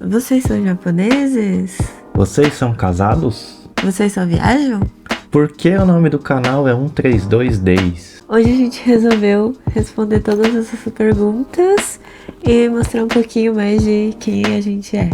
Vocês são japoneses? Vocês são casados? Vocês só viajam? Por que o nome do canal é 132 Days? Hoje a gente resolveu responder todas essas perguntas e mostrar um pouquinho mais de quem a gente é.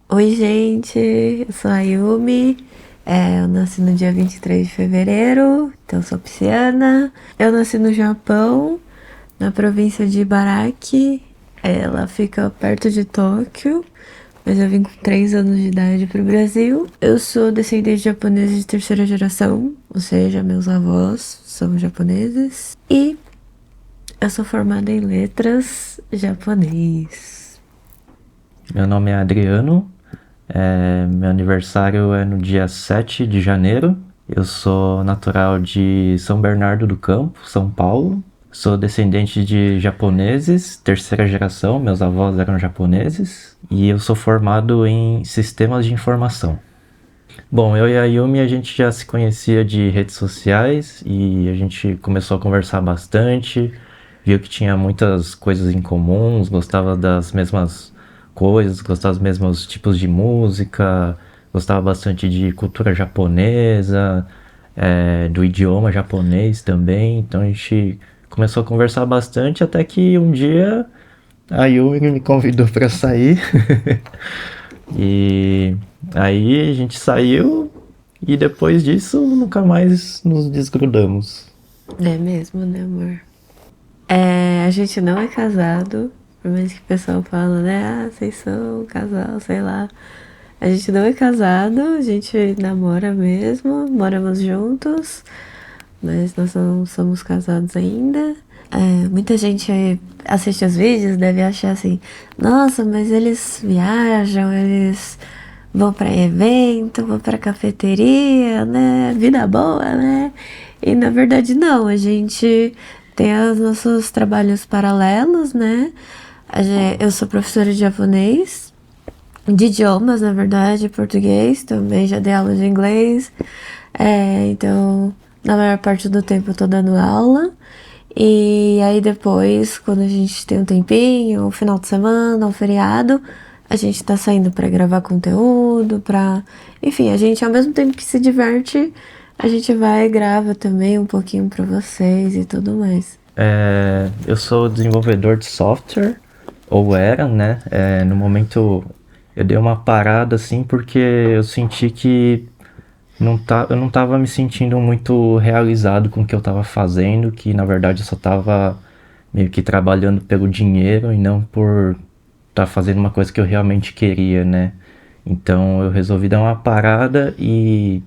Oi, gente, eu sou a Yumi, eu nasci no dia 23 de fevereiro, então sou pisciana. Eu nasci no Japão, na província de Ibaraki, ela fica perto de Tóquio, mas eu vim com 3 anos de idade pro Brasil. Eu sou descendente de japonesa de terceira geração, ou seja, meus avós são japoneses, e eu sou formada em letras japonês. Meu nome é Adriano, meu aniversário é no dia 7 de janeiro. Eu sou natural de São Bernardo do Campo, São Paulo. Sou descendente de japoneses, terceira geração, meus avós eram japoneses. E eu sou formado em sistemas de informação. Bom, eu e a Yumi, a gente já se conhecia de redes sociais e a gente começou a conversar bastante, viu que tinha muitas coisas em comuns, gostava das mesmas coisas, gostava dos mesmos tipos de música, gostava bastante de cultura japonesa, do idioma japonês também. Então a gente começou a conversar bastante até que um dia a Yumi me convidou para sair. E aí a gente saiu e depois disso nunca mais nos desgrudamos. É mesmo, né, amor? A gente não é casado, por mais que o pessoal fala, né? Ah, vocês são um casal, sei lá. A gente não é casado, a gente namora mesmo, moramos juntos, mas nós não somos casados ainda. Muita gente assiste os vídeos, deve achar assim, nossa, mas eles viajam, eles vão pra evento, vão pra cafeteria, né? Vida boa, né? E na verdade não, a gente tem os nossos trabalhos paralelos, né? Eu sou professora de japonês, de idiomas, na verdade, português, também já dei aula de inglês. Então, na maior parte do tempo eu tô dando aula. E aí depois, quando a gente tem um tempinho, um final de semana, um feriado, a gente tá saindo pra gravar conteúdo, Enfim, a gente ao mesmo tempo que se diverte, a gente vai e grava também um pouquinho pra vocês e tudo mais. Eu sou desenvolvedor de software, ou era, né? No momento eu dei uma parada assim porque eu senti que eu não tava me sentindo muito realizado com o que eu tava fazendo, que na verdade eu só tava meio que trabalhando pelo dinheiro e não por estar fazendo uma coisa que eu realmente queria, né? Então eu resolvi dar uma parada e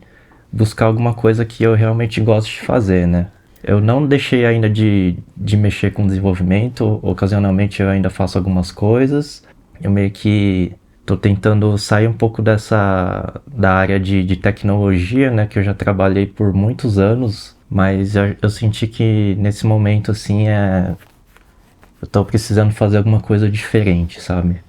buscar alguma coisa que eu realmente gosto de fazer, né? Eu não deixei ainda de mexer com desenvolvimento, ocasionalmente eu ainda faço algumas coisas. Eu meio que tô tentando sair um pouco da área de tecnologia, né? Que eu já trabalhei por muitos anos, mas eu senti que nesse momento, assim, eu tô precisando fazer alguma coisa diferente, sabe?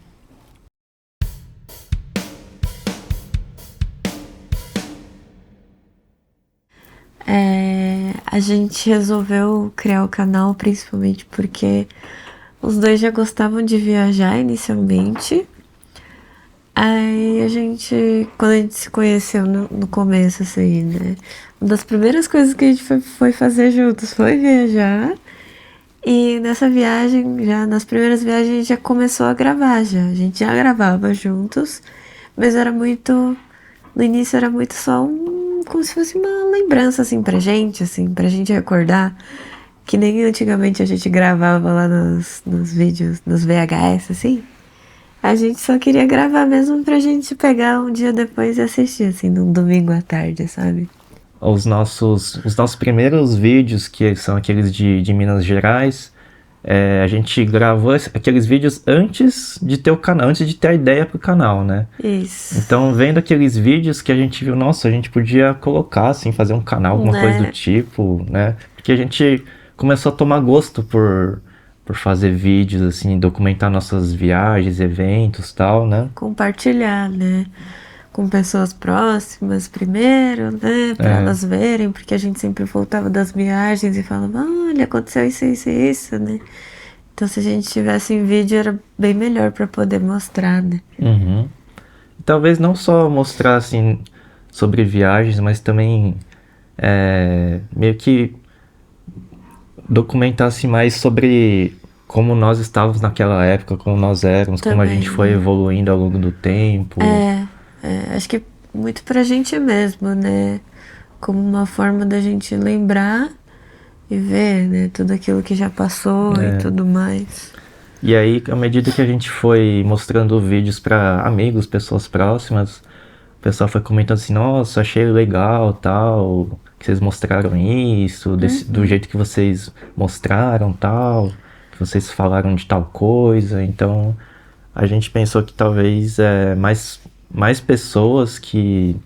A gente resolveu criar o canal principalmente porque os dois já gostavam de viajar inicialmente. Aí quando a gente se conheceu no começo, assim, né? Uma das primeiras coisas que a gente foi fazer juntos foi viajar. E nessa viagem, já nas primeiras viagens, a gente já começou a gravar já. A gente já gravava juntos, mas era muito. No início era muito só como se fosse uma lembrança, assim, pra gente recordar. Que nem antigamente a gente gravava lá nos vídeos, nos VHS, assim. A gente só queria gravar mesmo pra gente pegar um dia depois e assistir, assim, num domingo à tarde, sabe? Os nossos primeiros vídeos, que são aqueles de Minas Gerais, a gente gravou aqueles vídeos antes de ter o canal, antes de ter a ideia pro canal, né? Isso. Então, vendo aqueles vídeos que a gente viu, nossa, a gente podia colocar, assim, fazer um canal, alguma coisa do tipo, né? Porque a gente começou a tomar gosto por por fazer vídeos, assim, documentar nossas viagens, eventos, tal, né? Compartilhar, né? Com pessoas próximas primeiro, né? Para É, elas verem, porque a gente sempre voltava das viagens e falava, olha, aconteceu isso, isso e isso, né? Então, se a gente tivesse em vídeo, era bem melhor para poder mostrar, né? uhum. Talvez não só mostrar, assim, sobre viagens, mas também meio que documentasse mais sobre como nós estávamos naquela época, como nós éramos, como a gente Também, foi né? evoluindo ao longo do tempo. Acho que muito pra gente mesmo, né? Como uma forma da gente lembrar e ver, né? Tudo aquilo que já passou e tudo mais. E aí, à medida que a gente foi mostrando vídeos para amigos, pessoas próximas, o pessoal foi comentando assim: nossa, achei legal, tal, que vocês mostraram isso, do jeito que vocês mostraram, tal, que vocês falaram de tal coisa. Então, a gente pensou que talvez mais pessoas que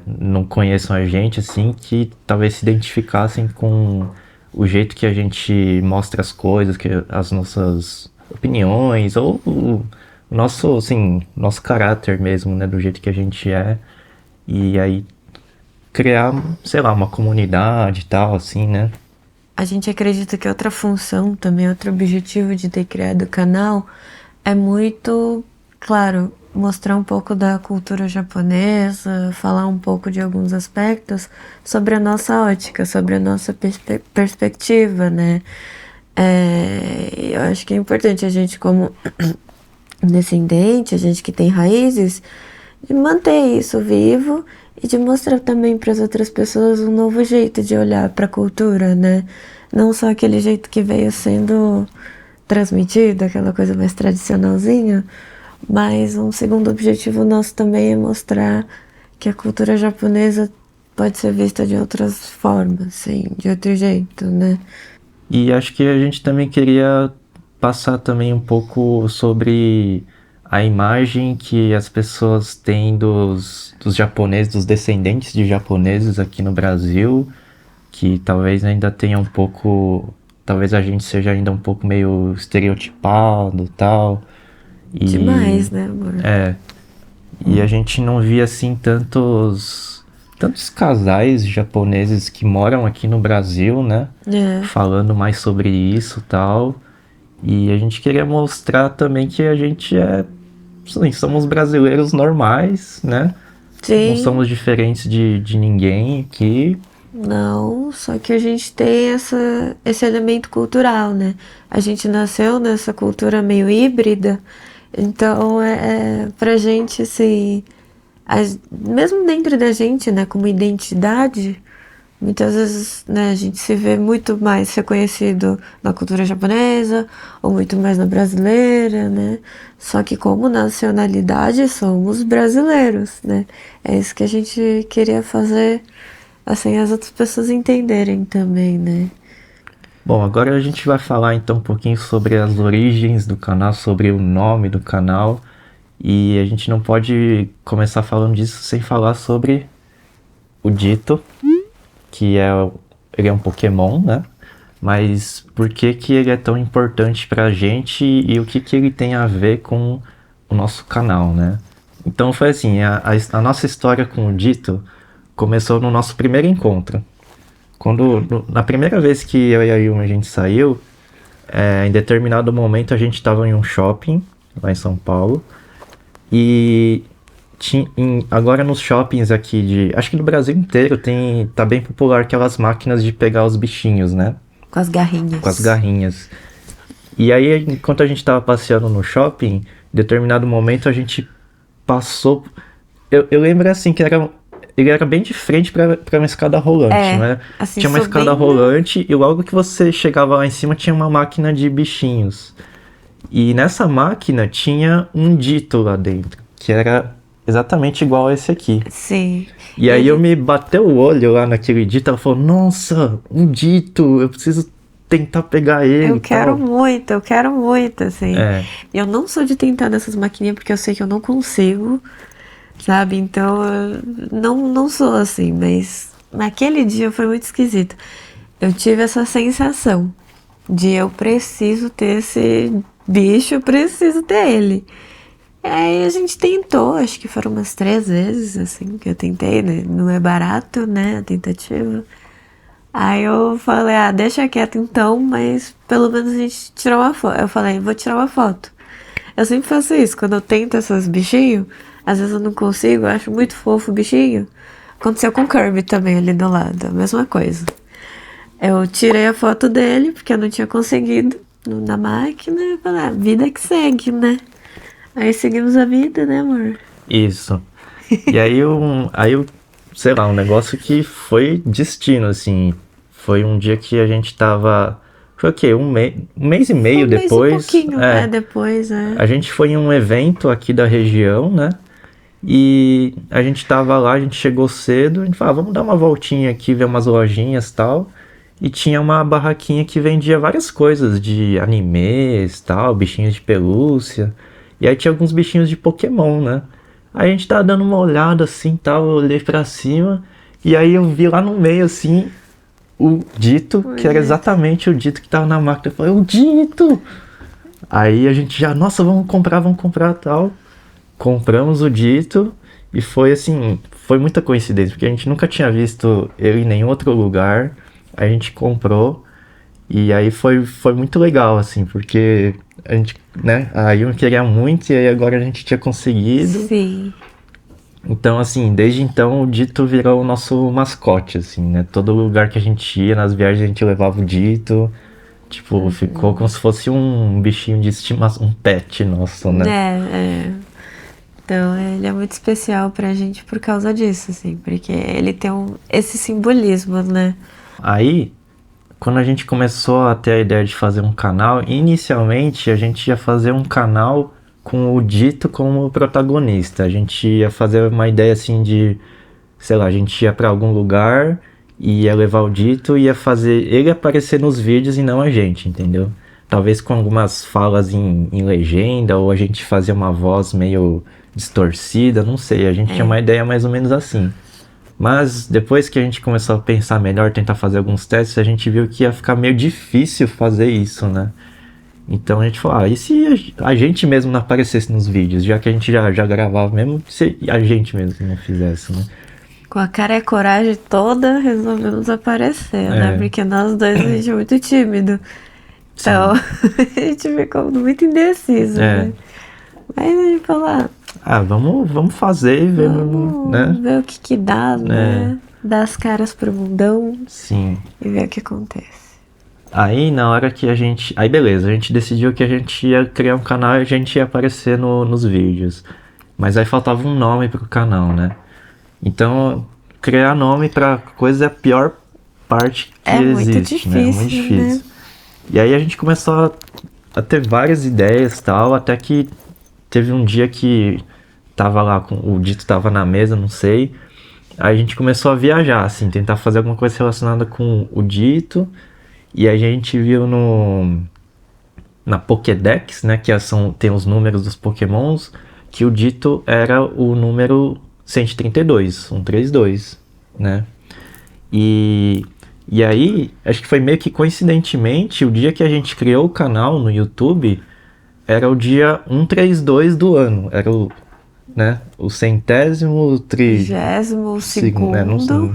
não conheçam a gente, assim, que talvez se identificassem com o jeito que a gente mostra as coisas, que as nossas opiniões, ou o nosso, assim, nosso caráter mesmo, né, do jeito que a gente é. E aí criar, sei lá, uma comunidade e tal, assim, né? A gente acredita que outra função, também outro objetivo de ter criado o canal é muito, claro, mostrar um pouco da cultura japonesa, falar um pouco de alguns aspectos sobre a nossa ótica, sobre a nossa perspectiva, né? Eu acho que é importante a gente, como descendente, a gente que tem raízes, de manter isso vivo e de mostrar também para as outras pessoas um novo jeito de olhar para a cultura, né? Não só aquele jeito que veio sendo transmitido, aquela coisa mais tradicionalzinha, mas um segundo objetivo nosso também é mostrar que a cultura japonesa pode ser vista de outras formas, assim, de outro jeito, né? E acho que a gente também queria passar também um pouco sobre a imagem que as pessoas têm dos japoneses, dos descendentes de japoneses aqui no Brasil, que talvez ainda tenha um pouco, talvez a gente seja ainda um pouco meio estereotipado, tal. E Demais, né, amor? e a gente não via assim tantos casais japoneses que moram aqui no Brasil, né? É. Falando mais sobre isso, tal. E a gente queria mostrar também que a gente assim, somos brasileiros normais, né? Não Sim, somos diferentes de ninguém aqui. não, só que a gente tem esse elemento cultural, né? A gente nasceu nessa cultura meio híbrida, então pra gente, assim, mesmo dentro da gente, né, como identidade, muitas vezes, né, a gente se vê muito mais reconhecido na cultura japonesa ou muito mais na brasileira, né? Só que como nacionalidade somos brasileiros, né? É isso que a gente queria fazer, assim, as outras pessoas entenderem também, né? Bom, agora a gente vai falar então um pouquinho sobre as origens do canal, sobre o nome do canal. E a gente não pode começar falando disso sem falar sobre o Dito, que ele é um Pokémon, né? Mas por que que ele é tão importante pra gente e o que que ele tem a ver com o nosso canal, né? Então foi assim, a nossa história com o Dito começou no nosso primeiro encontro. Na primeira vez que eu e a Yuma a gente saiu, em determinado momento a gente estava em um shopping lá em São Paulo e agora nos shoppings aqui acho que no Brasil inteiro tá bem popular aquelas máquinas de pegar os bichinhos, né? Com as Com as garrinhas. garrinhas. E aí, enquanto a gente tava passeando no shopping, em determinado momento a gente passou. Eu lembro assim que ele era bem de frente pra uma escada rolante, É, né? assim, Tinha uma escada subindo. rolante e logo que você chegava lá em cima tinha uma máquina de bichinhos. E nessa máquina tinha um dito lá dentro, que era exatamente igual a esse aqui. Sim. E E aí eu ele, me bateu o olho lá naquele dito, ela falou, nossa, um dito, eu preciso tentar pegar ele e tal. eu quero muito, assim. É, Eu não sou de tentar nessas maquininhas porque eu sei que eu não consigo, sabe? Então, eu não sou assim, mas naquele dia foi muito esquisito. Eu tive essa sensação. De eu preciso ter esse bicho, eu preciso ter ele. Aí a gente tentou, acho que foram umas 3 vezes, assim, que eu tentei, né? Não é barato, né, a tentativa. Aí eu falei, deixa quieto então, mas pelo menos a gente tirou uma foto. Eu falei, vou tirar uma foto. Eu sempre faço isso, quando eu tento esses bichinhos, às vezes eu não consigo, eu acho muito fofo o bichinho. Aconteceu com o Kirby também ali do lado, a mesma coisa. Eu tirei a foto dele, porque eu não tinha conseguido na máquina, e falei, vida que segue, né? Aí seguimos a vida, né, amor? Isso. E aí eu, sei lá, um negócio que foi destino, assim. Foi um dia que a gente tava. Foi o quê? Um mês e meio Um mês e depois. pouquinho, depois, A gente foi em um evento aqui da região, né? E a gente tava lá, a gente chegou cedo, a gente falou, vamos dar uma voltinha aqui, ver umas lojinhas e tal. E tinha uma barraquinha que vendia várias coisas de animes, tal, bichinhos de pelúcia. E aí tinha alguns bichinhos de Pokémon, né? Aí a gente tava dando uma olhada assim, tal, eu olhei pra cima e aí eu vi lá no meio assim o Dito, que era exatamente o Dito que tava na máquina. Eu falei, o Dito! Aí a gente já, nossa, vamos comprar tal. Compramos o Dito e foi assim, foi muita coincidência, porque a gente nunca tinha visto ele em nenhum outro lugar. A gente comprou e aí foi muito legal, assim, porque a gente, né, a Yumi queria muito e aí agora a gente tinha conseguido. Sim. Então, assim, desde então o Dito virou o nosso mascote, assim, né? Todo lugar que a gente ia, nas viagens a gente levava o Dito. Tipo, ficou como se fosse um bichinho de estimação, um pet nosso, né? É. Então ele é muito especial pra gente por causa disso, assim, porque ele tem esse simbolismo, né? Aí, quando a gente começou a ter a ideia de fazer um canal, inicialmente a gente ia fazer um canal com o Dito como protagonista. A gente ia fazer uma ideia assim de, sei lá, a gente ia pra algum lugar e ia levar o Dito e ia fazer ele aparecer nos vídeos e não a gente, entendeu? Talvez com algumas falas em legenda ou a gente fazia uma voz meio distorcida, não sei. A gente tinha uma ideia mais ou menos assim. Mas depois que a gente começou a pensar melhor, tentar fazer alguns testes, a gente viu que ia ficar meio difícil fazer isso, né? Então a gente falou, e se a gente mesmo não aparecesse nos vídeos, já que a gente já gravava mesmo, se a gente mesmo não fizesse, né? Com a cara e a coragem toda, resolvemos aparecer, né? Porque nós dois a gente é muito tímido. Então, a gente ficou muito indeciso, né? Mas a gente falou, vamos fazer e ver, né? Ver o que dá, né? Dar as caras pro mundão. Sim. E ver o que acontece. Aí na hora que a gente... Aí beleza, a gente decidiu que a gente ia criar um canal e a gente ia aparecer nos vídeos. Mas aí faltava um nome pro canal, né? Então, criar nome pra coisa é a pior parte que existe, né? É muito difícil. Né? E aí a gente começou a ter várias ideias e tal, até que teve um dia que tava lá, o Dito tava na mesa, não sei. Aí a gente começou a viajar, assim, tentar fazer alguma coisa relacionada com o Dito. E a gente viu na Pokédex, né, que tem os números dos Pokémons, que o Dito era o número 132, 132, né? E aí, acho que foi meio que coincidentemente, o dia que a gente criou o canal no YouTube era o dia 132 do ano, era o centésimo, trigésimo segundo, né,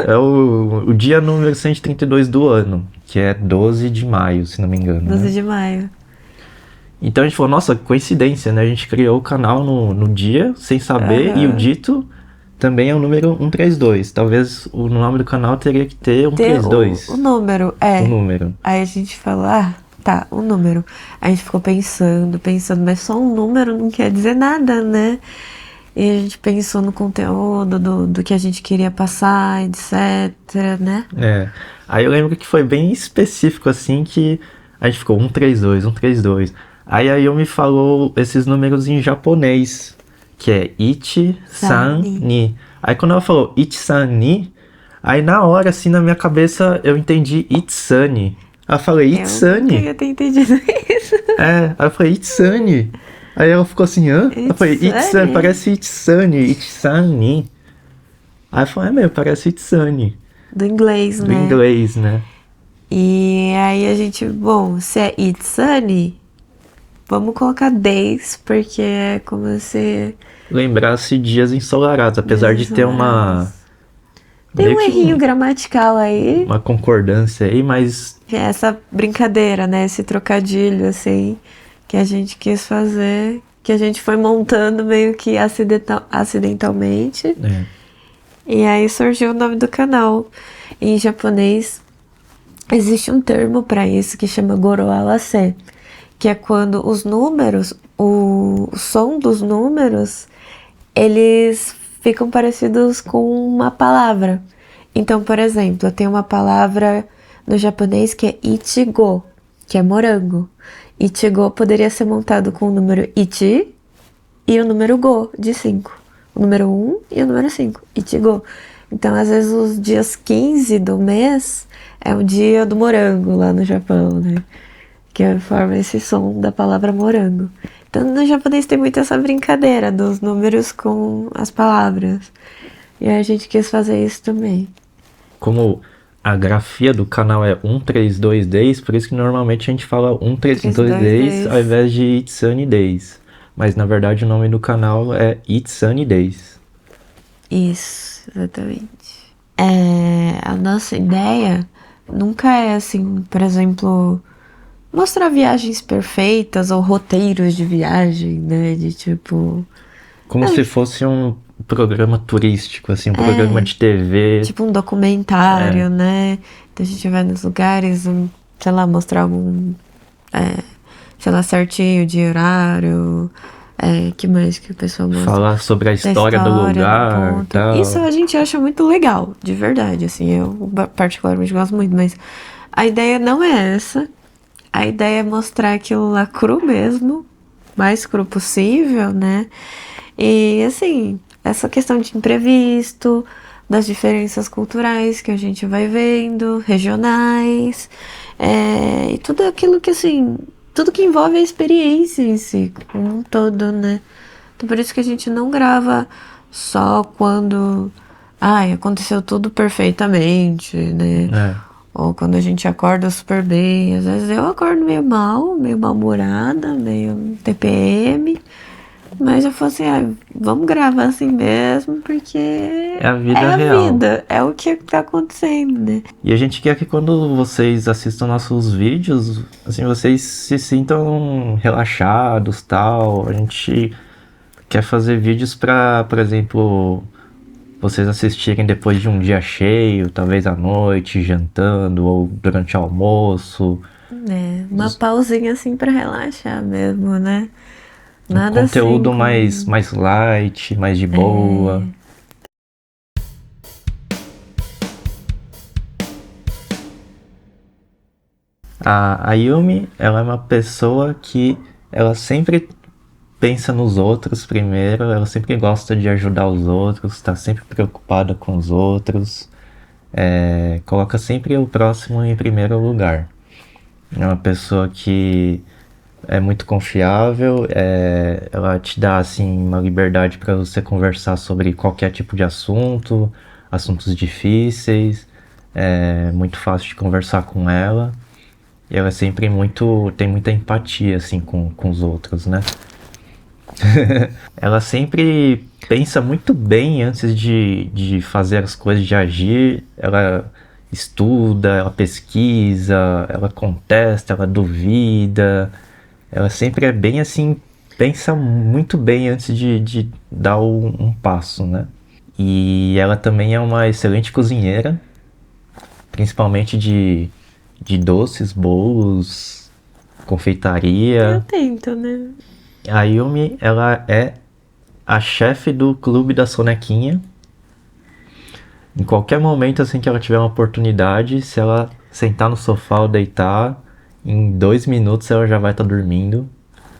é o dia número 132 do ano, que é 12 de maio, se não me engano. 12 de maio. Então a gente falou, nossa, coincidência, né? A gente criou o canal no dia, sem saber, e o Dito também é o número 132. Talvez o nome do canal teria que ter 132. O número, O número. Aí a gente falou, o número. Aí a gente ficou pensando, mas só um número não quer dizer nada, né? E a gente pensou no conteúdo, do que a gente queria passar, etc, né? Aí eu lembro que foi bem específico, assim, que a gente ficou 132, 132. Aí a Yumi falou esses números em japonês, que é Ichi, San, Ni. Aí quando ela falou Ichi, San, Ni, aí na hora, assim, na minha cabeça, eu entendi Itsani. Aí eu falei, Itsani. Eu nunca tinha entendido isso. Aí eu falei, Itsani. Aí ela ficou assim, hã? Eu falei, Itsani, parece Itsani, Itsani. Aí eu falei, parece Itsani. Do inglês, né? Do inglês, né? E aí a gente, bom, se é Itsani, vamos colocar days, porque é como se Lembrasse dias ensolarados, apesar dias de ter uma ensolarados. Tem meio um que errinho gramatical aí, uma concordância aí, mas que é essa brincadeira, né? Esse trocadilho, assim, que a gente quis fazer, que a gente foi montando meio que acidentalmente. é, E aí surgiu o nome do canal. Em japonês, existe um termo para isso que chama Goroawase, que é quando os números, o som dos números, eles ficam parecidos com uma palavra. Então, por exemplo, eu tenho uma palavra no japonês que é ichigo, que é morango. Ichigo poderia ser montado com o número ichi e o número go, de 5. O número 1 e o número 5, ichigo. Então, às vezes, os dias 15 do mês é o dia do morango lá no Japão, né? Que forma esse som da palavra morango. Então, no japonês tem muito essa brincadeira dos números com as palavras. E a gente quis fazer isso também. como a grafia do canal é 132 Days, por isso que normalmente a gente fala 132 32 Days ao days. invés de It's Sunny Days. Mas na verdade o nome do canal é It's Sunny Days. Isso, exatamente. A nossa ideia nunca é assim, por exemplo, mostrar viagens perfeitas ou roteiros de viagem, né? De tipo. Como se fosse um programa turístico, assim, um programa de TV. Tipo um documentário, né? Então a gente vai nos lugares, sei lá, mostrar algum. Sei lá, certinho de horário. Que mais que o pessoal mostra? Falar sobre a Da história do lugar, ponto. tal. Isso a gente acha muito legal, de verdade, assim, eu particularmente gosto muito, mas a ideia não é essa. A ideia é mostrar aquilo lá cru mesmo, mais cru possível, né? E assim, essa questão de imprevisto, das diferenças culturais que a gente vai vendo, regionais, e tudo aquilo que assim, tudo que envolve a experiência em si, como um todo, né? Então por isso que a gente não grava só quando, ai, aconteceu tudo perfeitamente, né? É. Ou quando a gente acorda super bem. Às vezes eu acordo meio mal, meio mal-humorada, meio TPM. Mas eu falo assim, vamos gravar assim mesmo, porque É a vida é a real. vida, é o que tá acontecendo, né? E a gente quer que quando vocês assistam nossos vídeos, assim, vocês se sintam relaxados, tal. A gente quer fazer vídeos pra, por exemplo, vocês assistirem depois de um dia cheio, talvez à noite, jantando ou durante o almoço. Uma pausinha assim pra relaxar mesmo, né? Um Nada assim conteúdo com. mais light, mais de boa. A Yumi, ela é uma pessoa que ela sempre pensa nos outros primeiro, ela sempre gosta de ajudar os outros, está sempre preocupada com os outros, coloca sempre o próximo em primeiro lugar. É uma pessoa que é muito confiável, ela te dá assim uma liberdade para você conversar sobre qualquer tipo de assunto, assuntos difíceis, é muito fácil de conversar com ela. E ela é sempre tem muita empatia assim com os outros, né? Ela sempre pensa muito bem antes de fazer as coisas, de agir. Ela estuda, ela pesquisa, ela contesta, ela duvida. Ela sempre é bem assim, pensa muito bem antes de dar um passo, né? E ela também é uma excelente cozinheira, principalmente de doces, bolos, Eu confeitaria. tento, né? A Yumi, ela é a chefe do clube da sonequinha. Em qualquer momento assim que ela tiver uma oportunidade, se ela sentar no sofá ou deitar, em 2 minutos ela já vai estar dormindo.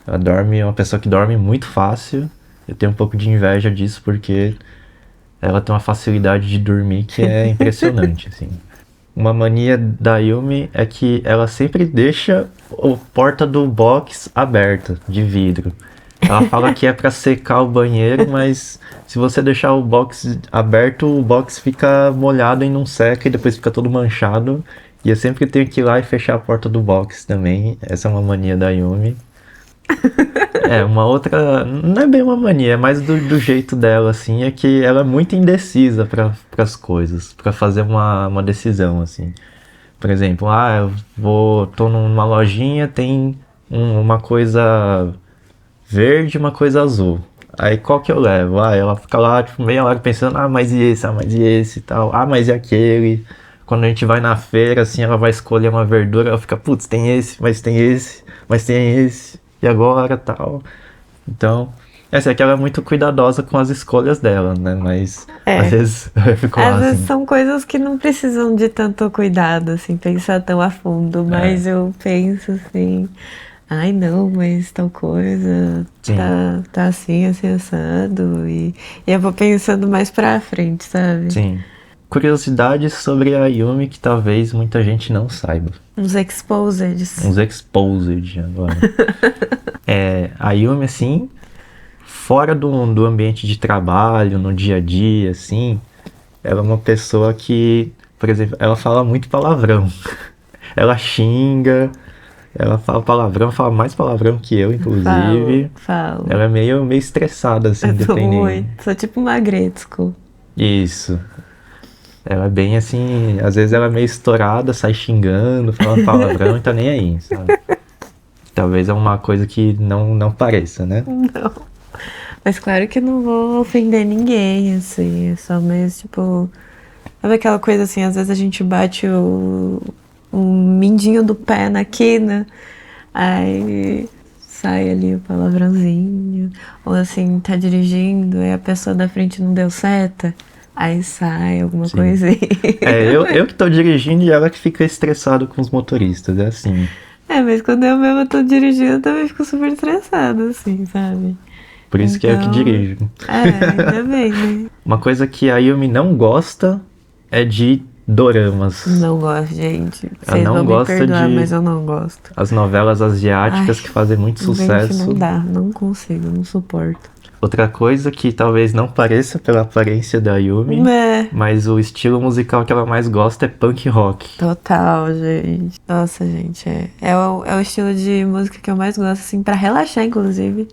Ela dorme, é uma pessoa que dorme muito fácil. Eu tenho um pouco de inveja disso porque ela tem uma facilidade de dormir que é impressionante, assim. Uma mania da Yumi é que ela sempre deixa a porta do box aberta, de vidro. Ela fala que é para secar o banheiro, mas se você deixar o box aberto, o box fica molhado e não seca e depois fica todo manchado. E eu sempre tenho que ir lá e fechar a porta do box também. Essa é uma mania da Yumi. É, uma outra. Não é bem uma mania, é mais do jeito dela, assim. É que ela é muito indecisa para as coisas, para fazer uma decisão, assim. Por exemplo, eu tô numa lojinha, tem uma coisa verde e uma coisa azul. Aí qual que eu levo? Ela fica lá, tipo, meia hora pensando, mas e esse, mas e esse e tal, mas e aquele. Quando a gente vai na feira, assim, ela vai escolher uma verdura, ela fica, putz, tem esse, mas tem esse, mas tem esse, e agora tal. Então, essa aqui ela é muito cuidadosa com as escolhas dela, né? Mas às É. vezes eu fico lá Às vezes assim, são coisas que não precisam de tanto cuidado, assim, pensar tão a fundo, é, mas eu penso assim, ai não, mas tal coisa sim, tá assim, assim, assado, e eu vou pensando mais pra frente, sabe? sim. Curiosidades sobre a Yumi que talvez muita gente não saiba. Uns exposeds. Uns exposed agora. A Yumi, assim, fora do ambiente de trabalho, no dia a dia, assim, ela é uma pessoa que, por exemplo, ela fala muito palavrão. Ela xinga, ela fala palavrão, fala mais palavrão que eu, Falo, inclusive. falo. Ela é meio estressada, assim, Eu sou dependendo. muito, sou tipo uma Gretzko. Isso. Ela é bem assim, às vezes ela é meio estourada, sai xingando, falando palavrão e tá nem aí, sabe? Talvez é uma coisa que não pareça, né? Não. Mas claro que eu não vou ofender ninguém, assim, é só mais tipo. Sabe aquela coisa assim, às vezes a gente bate o mindinho do pé na quina, aí sai ali o palavrãozinho. Ou assim, tá dirigindo e a pessoa da frente não deu seta, aí sai alguma Sim. coisinha. Eu que tô dirigindo e ela que fica estressado com os motoristas, é assim. É, mas quando eu mesma tô dirigindo, eu também fico super estressada, assim, sabe? Por isso que é eu que Então, dirijo. ainda bem, né? Uma coisa que a Yumi não gosta é de doramas. Não gosto, gente. Ela Vocês não vão me gosta perdoar, mas de eu não gosto. as novelas Ai, asiáticas que fazem muito gente, não sucesso. dá, não consigo, não suporto. Outra coisa que talvez não pareça pela aparência da Yumi, Né? mas o estilo musical que ela mais gosta é punk rock. Total, gente. Nossa, gente, é o estilo de música que eu mais gosto, assim, pra relaxar, inclusive.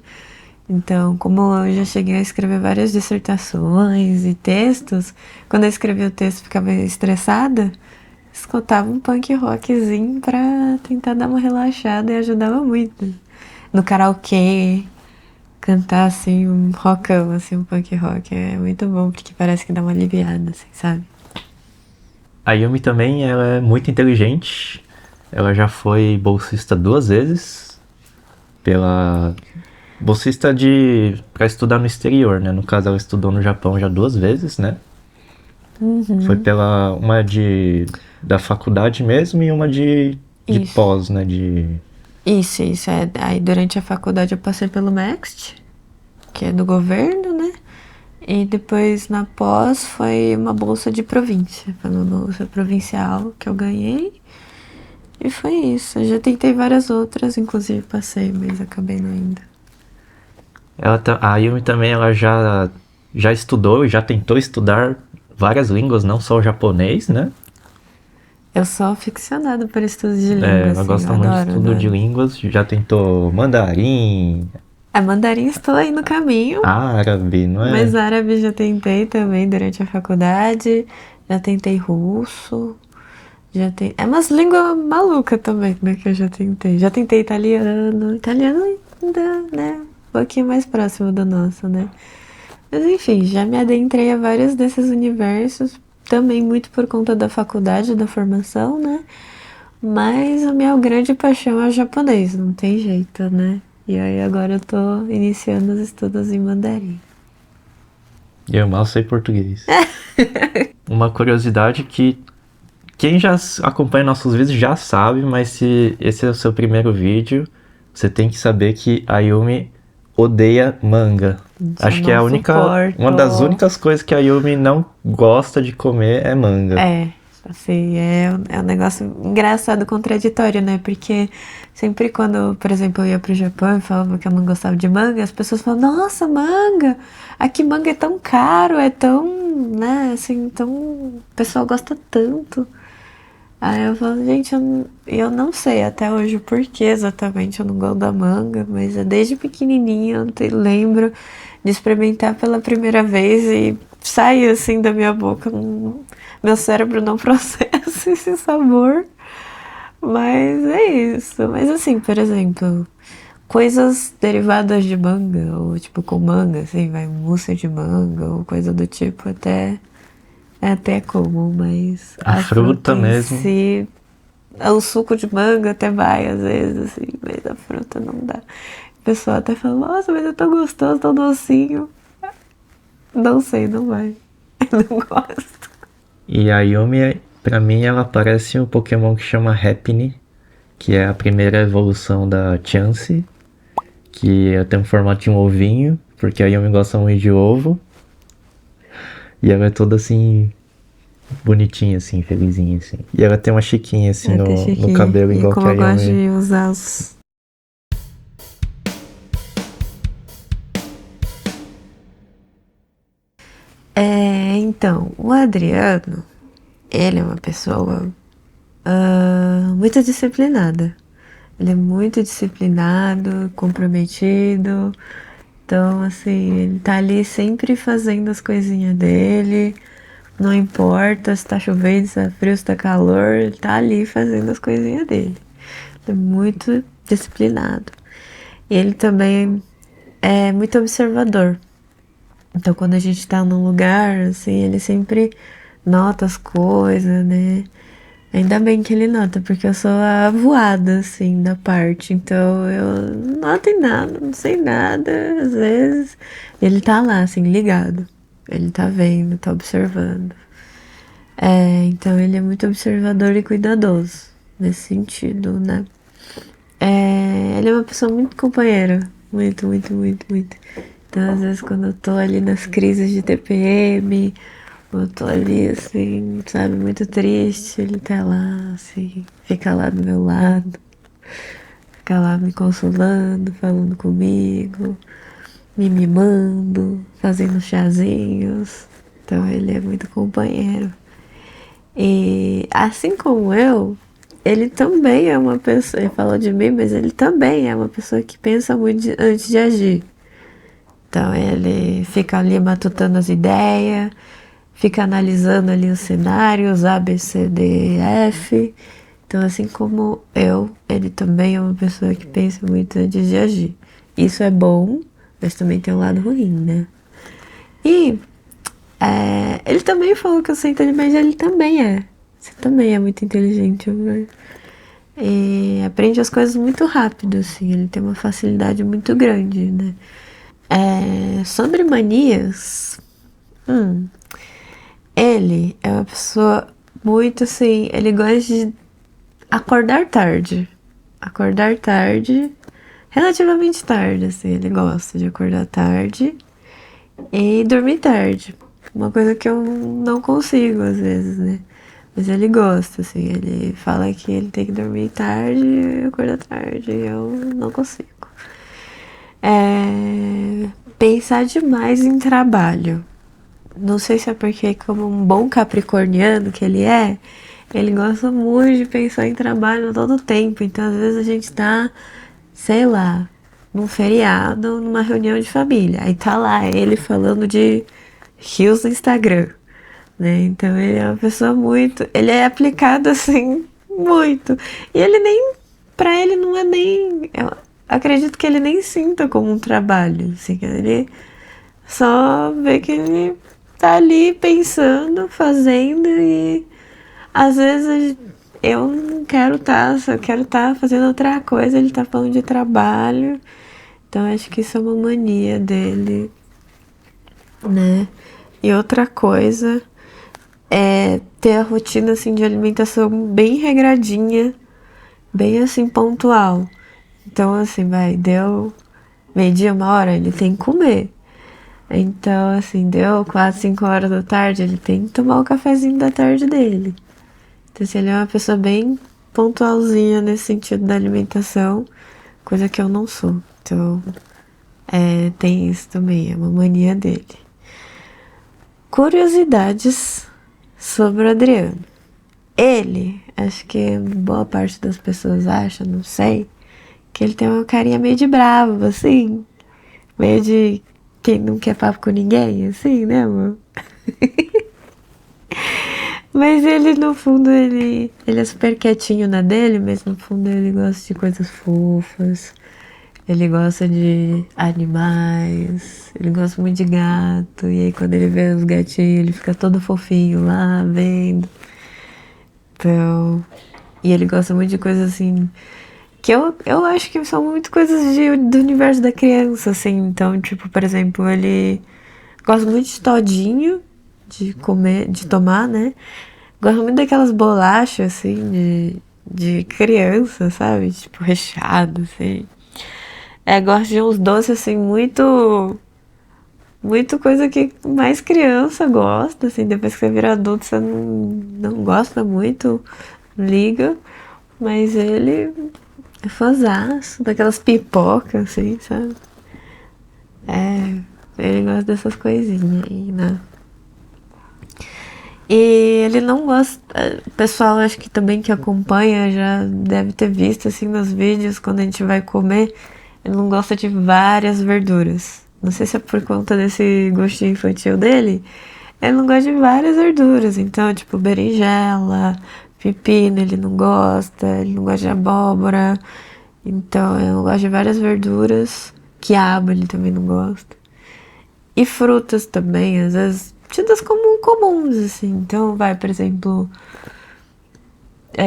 Então, como eu já cheguei a escrever várias dissertações e textos, quando eu escrevia o texto e ficava estressada, escutava um punk rockzinho pra tentar dar uma relaxada e ajudava muito. No karaokê, cantar assim um rockão, assim, um punk rock, é muito bom, porque parece que dá uma aliviada, assim, sabe? A Yumi também ela é muito inteligente. Ela já foi bolsista 2 vezes pela bolsista de para estudar no exterior, né? No caso ela estudou no Japão já 2 vezes, né? Foi pela uma de da faculdade mesmo e uma de Isso. pós, né? Isso. Aí durante a faculdade eu passei pelo MEXT, que é do governo, né? E depois na pós foi uma bolsa de província, foi uma bolsa provincial que eu ganhei. E foi isso. Eu já tentei várias outras, inclusive passei, mas acabei não indo. A Yumi também ela já estudou e já tentou estudar várias línguas, não só o japonês, né? Eu sou aficionada por estudos de língua, Ela assim, eu gosta muito de adoro, estudo de adoro. línguas, já tentou mandarim, A mandarim estou aí no caminho, árabe, não mas é? árabe já tentei também durante a faculdade, já tentei russo, já tem. É umas línguas malucas também, né, que eu já tentei. Já tentei italiano, italiano ainda, né, um pouquinho mais próximo do nosso, né. Mas enfim, já me adentrei a vários desses universos, também muito por conta da faculdade, da formação, né? Mas a minha grande paixão é o japonês, não tem jeito, né? E aí agora eu tô iniciando os estudos em mandarim. Eu mal sei português. Uma curiosidade que quem já acompanha nossos vídeos já sabe, mas se esse é o seu primeiro vídeo, você tem que saber que a Yumi odeia manga. Gente, eu Acho que é não uma das suporto. únicas coisas que a Yumi não gosta de comer é manga. É, assim, é um negócio engraçado, contraditório, né? Porque sempre quando, por exemplo, eu ia pro Japão e falava que eu não gostava de manga, as pessoas falavam, nossa, manga! Aqui manga é tão caro, é tão, né, assim, tão... O pessoal gosta tanto. Aí eu falo, gente, eu não sei até hoje o porquê exatamente eu não gosto da manga, mas é desde pequenininha eu lembro de experimentar pela primeira vez e sair assim da minha boca. Meu cérebro não processa esse sabor, mas é isso. Mas assim, por exemplo, coisas derivadas de manga, ou tipo com manga, assim, vai mousse de manga, ou coisa do tipo, é até comum, mas A a fruta fruta em mesmo. si, o suco de manga até vai às vezes, assim, mas a fruta não dá. O pessoal até fala, nossa, mas é tão gostoso, tão docinho. Não sei, não vai. Eu não gosto. E a Yumi, pra mim, ela parece um Pokémon que chama Happiny, que é a primeira evolução da Chansey, que tem um formato de um ovinho, porque a Yumi gosta muito de ovo. E ela é toda assim, bonitinha, assim, felizinha, assim. E ela tem uma chiquinha, assim, Até no chique. cabelo, E igual como que a eu gosto Yumi. de usar os. Então, o Adriano, ele é uma pessoa muito disciplinada. Ele é muito disciplinado, comprometido. Então, assim, ele tá ali sempre fazendo as coisinhas dele. Não importa se tá chovendo, se tá frio, se tá calor, ele tá ali fazendo as coisinhas dele. Ele é muito disciplinado. E ele também é muito observador. Então, quando a gente tá num lugar, assim, ele sempre nota as coisas, né? Ainda bem que ele nota, porque eu sou a voada, assim, da parte. Então, eu não noto em nada, não sei nada. Às vezes, ele tá lá, assim, ligado. Ele tá vendo, tá observando. Então, ele é muito observador e cuidadoso, nesse sentido, né? Ele é uma pessoa muito companheira. Muito, muito, muito, muito. Então, às vezes, quando eu tô ali nas crises de TPM, eu tô ali, assim, sabe, muito triste, ele tá lá, assim, fica lá do meu lado, fica lá me consolando, falando comigo, me mimando, fazendo chazinhos. Então, ele é muito companheiro. E assim como eu, ele também é uma pessoa, ele falou de mim, mas ele também é uma pessoa que pensa muito antes de agir. Então ele fica ali matutando as ideias, fica analisando ali os cenários A, B, C, D, E, F. Então, assim como eu, ele também é uma pessoa que pensa muito antes de agir. Isso é bom, mas também tem um lado ruim, né? E ele também falou que eu sou inteligente, mas ele também é. Você também é muito inteligente, né? E aprende as coisas muito rápido, assim. Ele tem uma facilidade muito grande, né? Sobre manias, ele é uma pessoa muito assim. Ele gosta de acordar tarde. Acordar tarde, relativamente tarde, assim. Ele gosta de acordar tarde e dormir tarde. Uma coisa que eu não consigo às vezes, né? Mas ele gosta, assim. Ele fala que ele tem que dormir tarde e acordar tarde. E eu não consigo. Pensar demais em trabalho. Não sei se é porque, como um bom capricorniano que ele gosta muito de pensar em trabalho todo o tempo. Então, às vezes, a gente tá, sei lá, num feriado, numa reunião de família. Aí tá lá ele falando de rios no Instagram, né? Então, ele é uma pessoa muito. Ele é aplicado assim, muito. E ele nem. Pra ele não é nem. Eu acredito que ele nem sinta como um trabalho. Assim, ele só vê que ele tá ali pensando, fazendo e às vezes eu não quero estar, só quero estar fazendo outra coisa, ele tá falando de trabalho. Então acho que isso é uma mania dele, né? E outra coisa é ter a rotina assim de alimentação bem regradinha, bem assim pontual. Então assim, deu meio-dia, 1 hora, ele tem que comer. Então, assim, deu 4, 5 horas da tarde, ele tem que tomar o cafezinho da tarde dele. Então, assim, ele é uma pessoa bem pontualzinha nesse sentido da alimentação, coisa que eu não sou. Então, tem isso também, é uma mania dele. Curiosidades sobre o Adriano. Ele, acho que boa parte das pessoas acha, não sei, que ele tem uma carinha meio de bravo, assim. Meio de quem não quer papo com ninguém, assim, né, amor? Mas ele, no fundo, ele é super quietinho na dele, mas no fundo ele gosta de coisas fofas. Ele gosta de animais, ele gosta muito de gato. E aí quando ele vê os gatinhos, ele fica todo fofinho lá, vendo. Então, e ele gosta muito de coisas assim, que eu acho que são muito coisas do universo da criança, assim. Então, tipo, por exemplo, ele gosta muito de todinho, de comer, de tomar, né? Gosto muito daquelas bolachas, assim, de criança, sabe? Tipo, recheado, assim. É, gosto de uns doces, assim, muito. Muito coisa que mais criança gosta, assim. Depois que você vira adulto, você não gosta muito, liga. Mas ele é fãzaço daquelas pipocas, assim, sabe? É, ele gosta dessas coisinhas aí, né? E ele não gosta. O pessoal, acho que também que acompanha já deve ter visto assim nos vídeos quando a gente vai comer. Ele não gosta de várias verduras. Não sei se é por conta desse gostinho infantil dele. Ele não gosta de várias verduras. Então, tipo, berinjela, pepino, ele não gosta de abóbora. Então, ele não gosta de várias verduras. Quiabo, ele também não gosta. E frutas também, às vezes tidas como comuns, assim. Então, vai, por exemplo,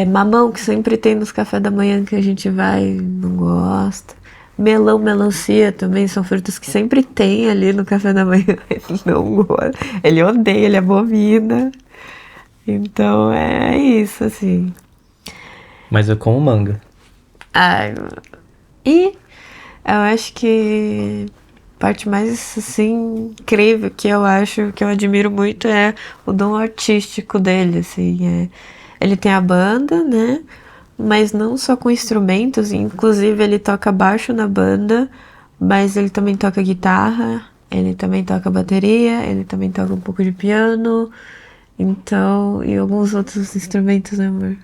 mamão que sempre tem nos cafés da manhã que a gente vai, não gosta. Melão, melancia também são frutas que sempre tem ali no café da manhã. Ele não gosta. Ele odeia, ele abomina. Então é isso, assim. Mas eu como manga. Ai, e eu acho que a parte mais assim incrível que eu acho que eu admiro muito é o dom artístico dele, assim, ele tem a banda, né? Mas não só com instrumentos, inclusive ele toca baixo na banda, mas ele também toca guitarra, ele também toca bateria, ele também toca um pouco de piano, então, e alguns outros instrumentos, né, amor?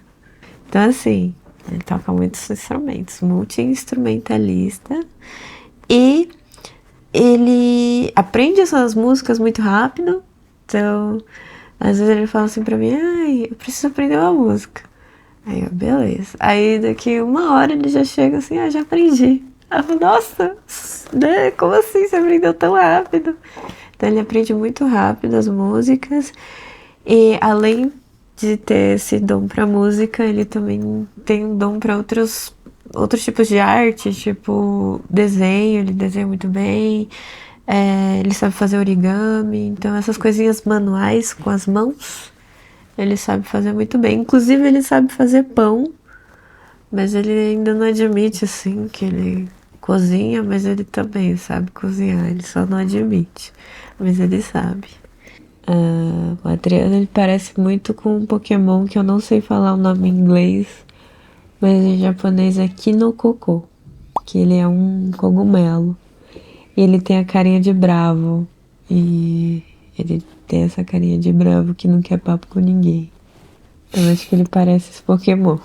Então, assim, ele toca muitos instrumentos, multi-instrumentalista. E ele aprende essas músicas muito rápido. Então, às vezes ele fala assim pra mim, ai, eu preciso aprender uma música. Aí eu, beleza. Aí daqui uma hora ele já chega assim, já aprendi. Aí eu falo, nossa, né? Como assim você aprendeu tão rápido? Então ele aprende muito rápido as músicas. E além de ter esse dom pra música, ele também tem um dom pra outros tipos de arte, tipo desenho, ele desenha muito bem. Ele sabe fazer origami, então essas coisinhas manuais com as mãos, ele sabe fazer muito bem. Inclusive ele sabe fazer pão, mas ele ainda não admite assim que ele cozinha, mas ele também sabe cozinhar, ele só não admite, mas ele sabe. O Adriano ele parece muito com um Pokémon que eu não sei falar o nome em inglês, mas em japonês é Kinokoko, que ele é um cogumelo. E ele tem a carinha de bravo. E ele tem essa carinha de bravo que não quer papo com ninguém. Eu acho que ele parece esse Pokémon.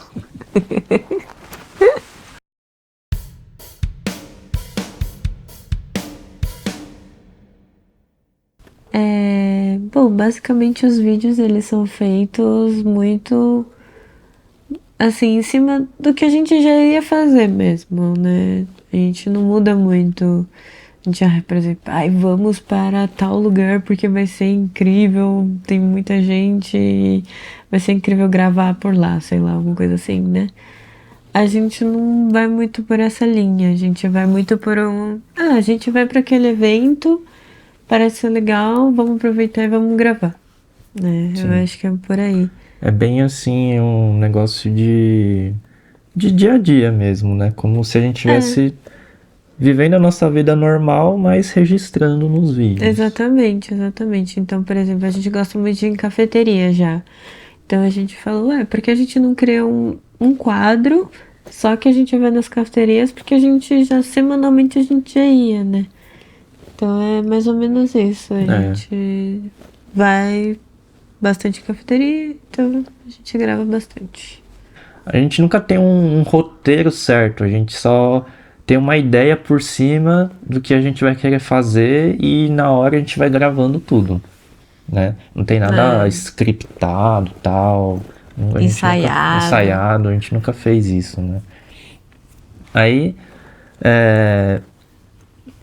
Bom, basicamente os vídeos eles são feitos muito assim, em cima do que a gente já ia fazer mesmo, né? A gente não muda muito. A gente já, por exemplo, ai, vamos para tal lugar porque vai ser incrível, tem muita gente e vai ser incrível gravar por lá, sei lá, alguma coisa assim, né? A gente não vai muito por essa linha, a gente vai muito por um. Ah, a gente vai para aquele evento, parece ser legal, vamos aproveitar e vamos gravar, né? Eu Sim. acho que é por aí. É bem assim um negócio de dia a dia mesmo, né? Como se a gente É, estivesse vivendo a nossa vida normal, mas registrando nos vídeos. exatamente, exatamente. Então, por exemplo, a gente gosta muito de ir em cafeteria já. Então a gente falou, ué, por que a gente não cria um quadro só que a gente vai nas cafeterias? Porque a gente já, semanalmente a gente já ia, né? Então é mais ou menos isso. A É, gente vai bastante cafeteria, então a gente grava bastante. A gente nunca tem um roteiro certo, a gente só tem uma ideia por cima do que a gente vai querer fazer e na hora a gente vai gravando tudo, né? Não tem nada scriptado, tal. Ensaiado, a gente nunca fez isso, né? Aí,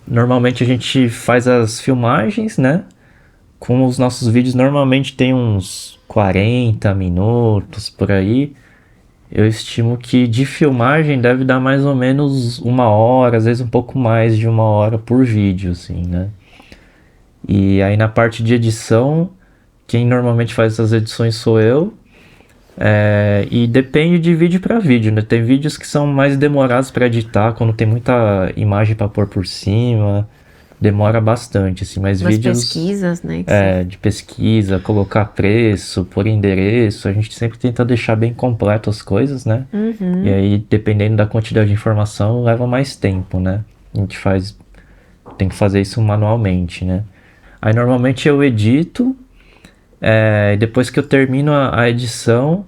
normalmente a gente faz as filmagens, né? Com os nossos vídeos, normalmente tem uns 40 minutos por aí. Eu estimo que de filmagem deve dar mais ou menos 1 hora, às vezes um pouco mais de 1 hora por vídeo, assim, né? E aí na parte de edição, quem normalmente faz essas edições sou eu. E depende de vídeo para vídeo, né? Tem vídeos que são mais demorados para editar, quando tem muita imagem para pôr por cima, demora bastante, assim, mas vídeos pesquisas, né? De pesquisa, colocar preço, pôr endereço, a gente sempre tenta deixar bem completo as coisas, né? E aí, dependendo da quantidade de informação, leva mais tempo, né? A gente tem que fazer isso manualmente, né? Aí normalmente eu edito. Depois que eu termino a edição,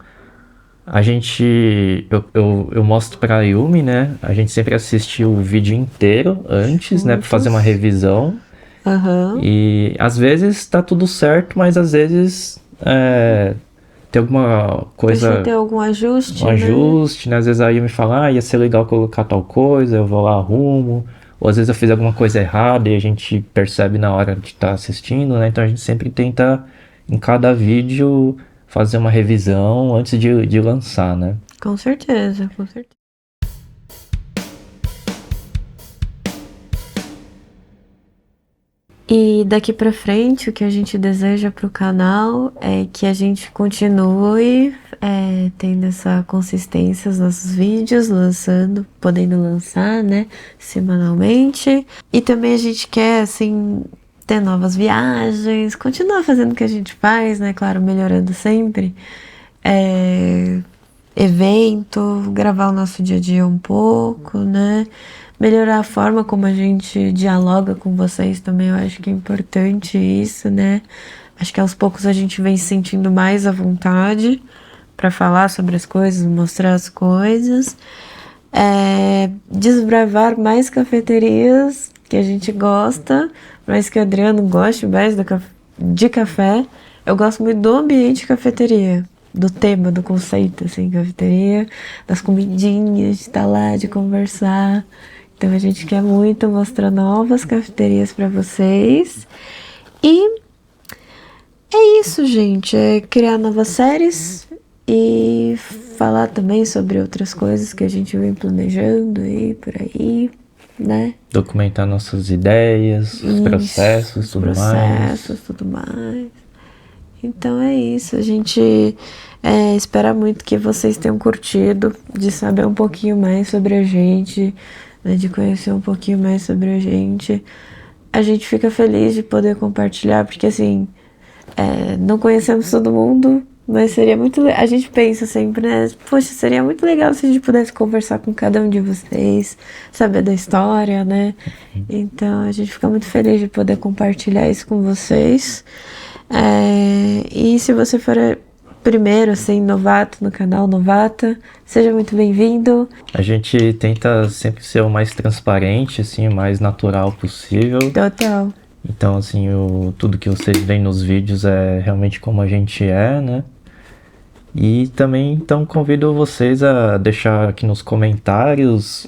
eu mostro pra Yumi, né? A gente sempre assiste o vídeo inteiro antes, né? Pra fazer uma revisão. E às vezes tá tudo certo, mas às vezes tem alguma coisa... Precisa ter algum ajuste, Um ajuste, né? Às vezes a Yumi fala, ia ser legal colocar tal coisa, eu vou lá, arrumo. Ou às vezes eu fiz alguma coisa errada e a gente percebe na hora que tá assistindo, né? Então a gente sempre tenta, em cada vídeo, fazer uma revisão antes de lançar, né? Com certeza, com certeza. E daqui pra frente, o que a gente deseja pro canal é que a gente continue tendo essa consistência nos nossos vídeos, podendo lançar, né, semanalmente. E também a gente quer, assim, ter novas viagens, continuar fazendo o que a gente faz, né, claro, melhorando sempre. Evento, gravar o nosso dia a dia um pouco, né? Melhorar a forma como a gente dialoga com vocês também, eu acho que é importante isso, né? Acho que aos poucos a gente vem se sentindo mais à vontade para falar sobre as coisas, mostrar as coisas. Desbravar mais cafeterias que a gente gosta, mas que o Adriano goste mais de café. Eu gosto muito do ambiente de cafeteria, do tema, do conceito, assim, cafeteria, das comidinhas, de estar lá, de conversar. Então a gente quer muito mostrar novas cafeterias para vocês. E é isso, gente. É criar novas séries e falar também sobre outras coisas que a gente vem planejando aí, por aí, né? Documentar nossas ideias, os processos, tudo mais. Então é isso, a gente espera muito que vocês tenham curtido, de saber um pouquinho mais sobre a gente, né, de conhecer um pouquinho mais sobre a gente. A gente fica feliz de poder compartilhar, porque assim, não conhecemos todo mundo, mas seria muito legal. A gente pensa sempre, né? Poxa, seria muito legal se a gente pudesse conversar com cada um de vocês, saber da história, né? Então a gente fica muito feliz de poder compartilhar isso com vocês. E se você for primeiro, assim, novato no canal, novata, seja muito bem-vindo. A gente tenta sempre ser o mais transparente, assim, o mais natural possível. Total. Então, assim, tudo que vocês veem nos vídeos é realmente como a gente é, né? E também, então, convido vocês a deixar aqui nos comentários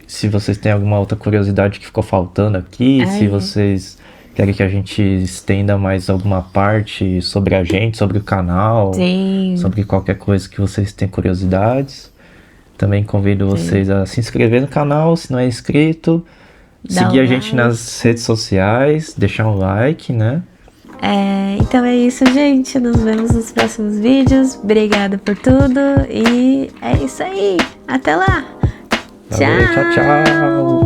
se vocês têm alguma outra curiosidade que ficou faltando aqui, se vocês querem que a gente estenda mais alguma parte sobre a gente, sobre o canal, sobre qualquer coisa que vocês tenham curiosidades. Também convido vocês a se inscrever no canal, se não é inscrito, seguir a gente nas redes sociais, deixar um like, né? Então é isso, gente. Nos vemos nos próximos vídeos. Obrigada por tudo. E é isso aí. Até lá. Valeu, tchau, tchau.